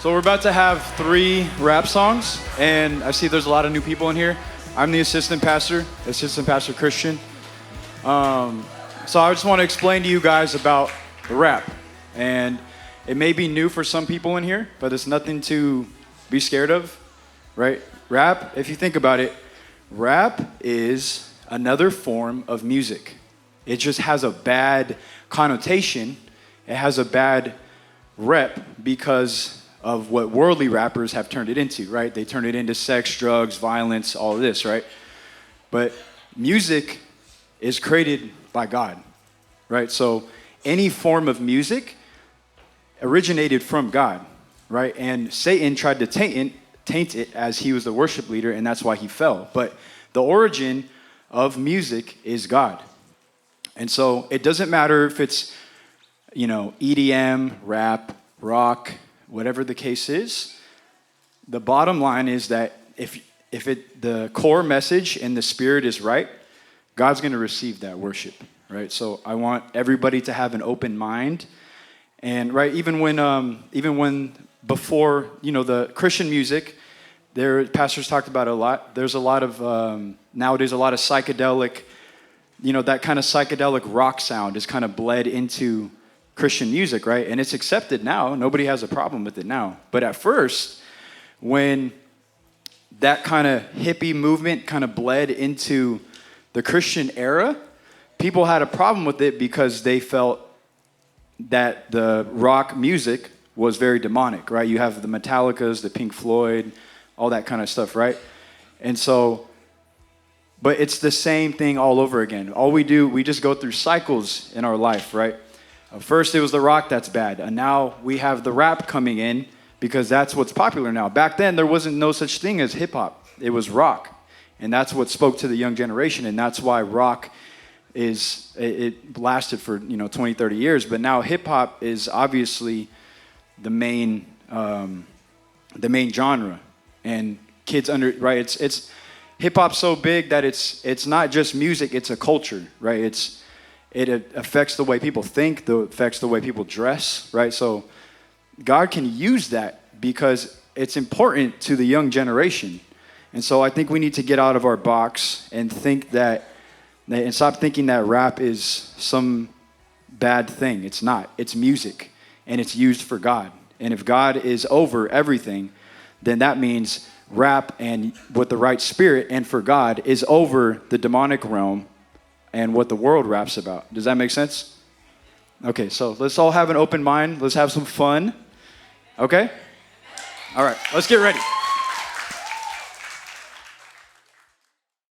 So we're about to have 3 rap songs, and I see there's a lot of new people in here. I'm the assistant pastor Christian. So I just want to explain to you guys about the rap. And it may be new for some people in here, but it's nothing to be scared of, right? Rap, if you think about it, rap is another form of music. It just has a bad connotation. It has a bad rep because of what worldly rappers have turned it into, right? They turn it into sex, drugs, violence, all of this, right? But music is created by God, right? So any form of music originated from God, right? And Satan tried to taint it as he was the worship leader, and that's why he fell. But the origin of music is God. And so it doesn't matter if it's, EDM, rap, rock, whatever the case is. The bottom line is that if the core message and the spirit is right, God's going to receive that worship, right? So I want everybody to have an open mind, and right, even when before the Christian music, pastors talked about it a lot. There's a lot of nowadays a lot of psychedelic, that kind of psychedelic rock sound is kind of bled into Christian music, right? And it's accepted now. Nobody has a problem with it now. But at first, when that kind of hippie movement kind of bled into the Christian era, people had a problem with it because they felt that the rock music was very demonic, right? You have the Metallicas, the Pink Floyd, all that kind of stuff, right? And so, but it's the same thing all over again. All we do, we just go through cycles in our life, right? First it was the rock that's bad, and now we have the rap coming in because that's what's popular now. Back then there wasn't no such thing as hip hop. It was rock. And that's what spoke to the young generation, and that's why rock it lasted for 20, 30 years. But now hip hop is obviously the main genre, and kids right. It's hip hop's so big that it's not just music; it's a culture, right? It affects the way people think, affects the way people dress, right? So God can use that because it's important to the young generation. And so I think we need to get out of our box and and stop thinking that rap is some bad thing. It's not. It's music, and it's used for God. And if God is over everything, then that means rap and with the right spirit and for God is over the demonic realm and what the world raps about. Does that make sense? Okay, so let's all have an open mind. Let's have some fun. Okay? All right, let's get ready.